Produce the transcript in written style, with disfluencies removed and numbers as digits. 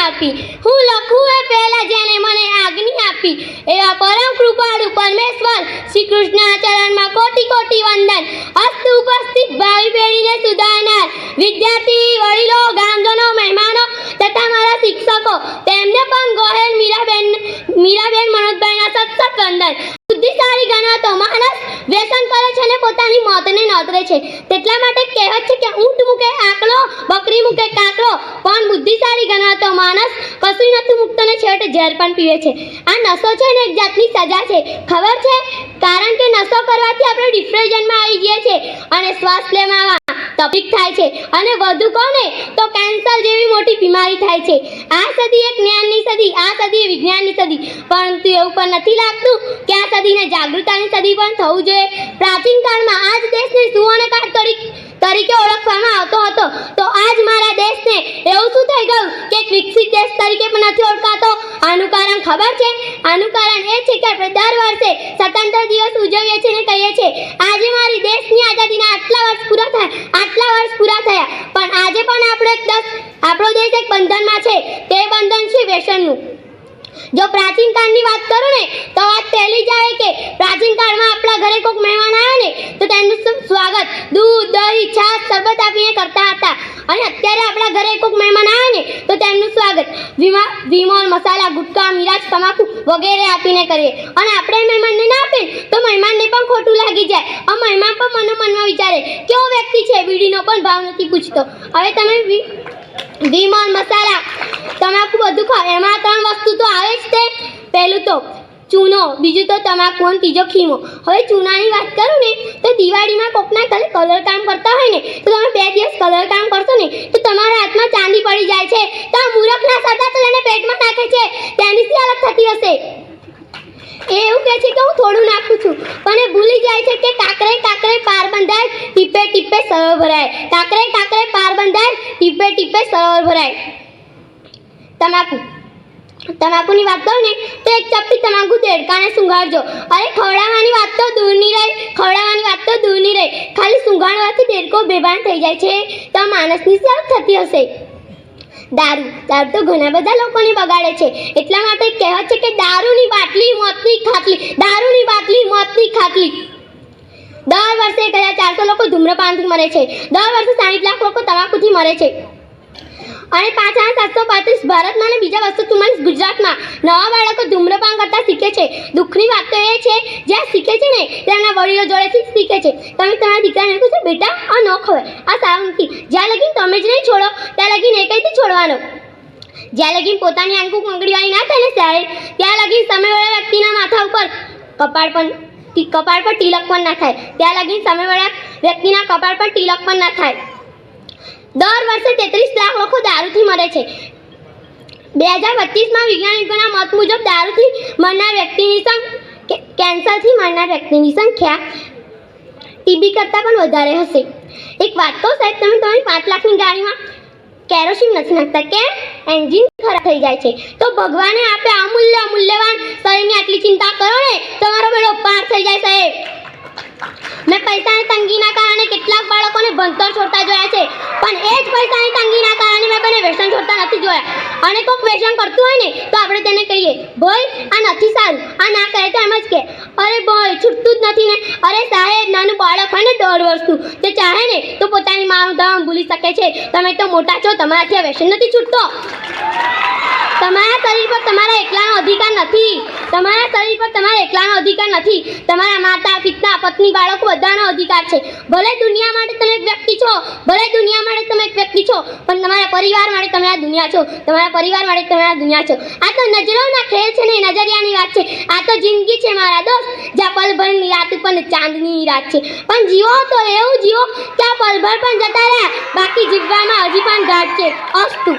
આપી, હું લખું એ પહેલા જેને મને આજ્ઞા આપી, એવા પરમ કૃપાળુ પરમેશ્વર શ્રી કૃષ્ણ ચરણમાં કોટી કોટી વંદન. અસ્તુ ઉપસ્થિત ભાવિ પેઢીને સુધારનાર વિદ્યાર્થી, વડીલો, ગામજનો, મહેમાનો તથા મારા શિક્ષકો, તેમને પણ ગોહેલ મીરાબેન મનોજભાઈના સતત વંદન. બુદ્ધિશાળી ગણવા તો માણસ વ્યસન કરે છે અને પોતાની મોતને નોતરે છે. તેટલા માટે કહેવત છે કે ઊંટ મૂકે આકલો, બકરી મૂકે કાકરો, પણ બુદ્ધિશાળી ગણવા તો માણસ કશું નથી મૂકતો ને છેવટે ઝેર પણ પીવે છે. આ નશો છે ને એક જાતની સજા છે, ખબર છે? કારણ કે નશો કરવાથી આપણે ડિપ્રેશનમાં આવી જઈએ છીએ અને શ્વાસ લેવામાં તકલીફ થાય છે અને વધુ કોને તો કેન્સર જેવી મોટી બીમારી થાય છે. આ સદી એક જ્ઞાનની સદી, આ સદી વિજ્ઞાનની સદી, પરંતુ એવું પણ નથી લાગતું કે આ સદીને જાગૃતતાની સદી પણ થવું જોઈએ. પ્રાચીન કાળમાં આ જ દેશને સુવર્ણકાળ તરીકે ઓળખવામાં આવતો હતો, તો આજ મારા દેશને એવું શું થઈ ગયું કે એક વિકસિત દેશ તરીકે પણ નથી ઓળખાતો? આનું કારણ ખબર છે? આનું કારણ એ છે કે આપણે દર વર્ષે સ્વતંત્ર દિવસ ઉજવીએ છીએ અને કહીએ છીએ આજે મારી દેશની આઝાદીના આટલા વર્ષ પૂરા થયા, પણ આજે પણ આપણો દેશ એક બંધનમાં છે. તે બંધન છે વ્યસનનું. જો પ્રાચીન કાળની વાત કરું ને તો વાત પહેલી જ આવે કે પ્રાચીન કાળમાં આપણા ઘરે કોઈક મહેમાન આવે ને તો તેમનું સ્વાગત દૂધ, દહીં, છાશ, શરબત આપીને કરતા હતા. અને અત્યારે આપણા ઘરે કોઈક મહેમાન આવે ને તો તેમનું સ્વાગત વિમલ, મસાલા, ગુટકા, મિરાજ, તમાકુ વગેરે આપીને કરીએ. અને આપણે મહેમાનને ના આપીએ તો મહેમાનને પણ ખોટું લાગી જાય. આ મહેમાન પણ મનમાં વિચારે કેવો વ્યક્તિ છે, બીડીનો પણ ભાવ નથી પૂછતો. હવે તમે વિમલ, મસાલા, તમાકુ બધું ખાઓ, એમાં 3 વસ્તુ તો આવે જ તે. પહેલું તો ચૂનો, બીજું તો તમાકુ અને ત્રીજો ખીમો. હવે ચૂનાની વાત કરું ને તો દિવાળીમાં કોકના ઘરે કલર કામ કરતા હોય ને તો તમે 2 દિવસ કલર કામ કરશો ને તો તમારા હાથમાં ચાંદી પડી જાય છે, તો આ મૂર્ખના સદા તો એને પેટમાં નાખે છે, તેની શી હાલત થતી હશે? એ એવું કહે છે કે હું થોડું નાખું છું, પણ એ ભૂલી જાય છે કે કાકરે કાકરે પાર બંધાય, ટીપે ટીપે સરોવર ભરાય. કાકરે કાકરે પાર બંધાય, ટીપે ટીપે સરોવર ભરાય. તમાકુની વાત કરું ને તો એક ચપટી તમાકુ દેડકાને સુંઘાડજો. અરે ખવડાવવાની વાત તો દૂરની રહી, ખાલી સુંઘાડવાથી દેડકો બેભાન થઈ જાય છે, તો માણસની શી હાલત થતી હશે? દારૂ તો ઘણા બધા લોકોને બગાડે છે. એટલા માટે કહેવત છે કે દારૂની બાટલી મોતની ખાટલી. દર વર્ષે 1400 લોકો ધૂમ્રપાનથી મરે છે, દર વર્ષે 60 લાખ લોકો તમાકુથી મરે છે. અને 5735 ભારતમાં અને બીજા 244 ગુજરાતમાં નવા બાળકો ધૂમ્રપાન કરતા શીખે છે. દુઃખની વાત તો એ છે જ્યાં શીખે છે ને તેના વડીલો જોડેથી જ શીખે છે. તમે તમારા દીકરાને પૂછો બેટા આ ન ખવાય, આ સારું નથી, જ્યાં લગીન તમે જ નહીં છોડો ત્યાં લગીન એ કઈથી છોડવાનો? જ્યાં લગીન પોતાની આંખો કંગડીવાળી ના થાય ને ત્યાં લગીન સામેવાળા વ્યક્તિના માથા ઉપર કપાળ પર તિલક પણ ના થાય, ત્યાં લગીન સામેવાળા વ્યક્તિના કપાળ પર તિલક પણ ના થાય. દર વર્ષે 33 લાખ લોકો દારૂથી મરે છે. 2025માં વૈજ્ઞાનિકોના મત મુજબ દારૂથી મરનાર વ્યક્તિની સંખ્યા કેન્સરથી મરનાર વ્યક્તિની સંખ્યા ટીબી કરતાં પણ વધારે હશે. એક વાત કહું સાહેબ, તમે તમારી 5 લાખની ગાડીમાં કેરોસીન નથી નાખતા, કેમ? એન્જિન ખરાબ થઈ જાય છે. તો ભગવાને આપે અમૂલ્યવાન શરીરની આટલી ચિંતા કરો ને તમારો બેડો પાર થઈ જાય સાહેબ. મેં પૈસાની તંગીના કારણે કેટલાક બાળકોને ભણતર છોડતા જોયા છે, પણ એ જ પૈસાની તંગીના કારણે મેં કોઈને વ્યસન છોડતા નથી જોયા. અને કોઈક વ્યસન કરતું હોય ને તો આપણે તેને કહીએ ભાઈ આ નથી સારું, આ ના કરે તો એમ જ કે અરે ભાઈ છૂટતું જ નથી ને. અરે સાહેબ, નાનું બાળક હોય ને 1.5 વર્ષનું તે ચાહે ને તો પોતાની માનું ધામ ભૂલી શકે છે. તમે તો મોટા છો, તમારાથી આ વ્યસન નથી છૂટતો. તમારા શરીર પર તમારા એકલાનો અધિકાર નથી. તમારા માતા, પિતા, પત્ની, બાળકો બધાનો અધિકાર છે. ભલે દુનિયા માટે તમે એક વ્યક્તિ છો, પણ તમારા પરિવાર માટે તમે આ દુનિયા છો. આ તો નજરોના ખેલ છે ને નજરિયાની વાત છે. આ તો જિંદગી છે મારા દોસ્ત, જ્યાં પલભરની રાત ઉપર ચાંદની રાત છે. પણ જીવો તો એવું જીવો કે આ પલભર પણ જતા રહ્યા, બાકી જીવવામાં હજી પણ ઘાટ છે. અસ્તુ.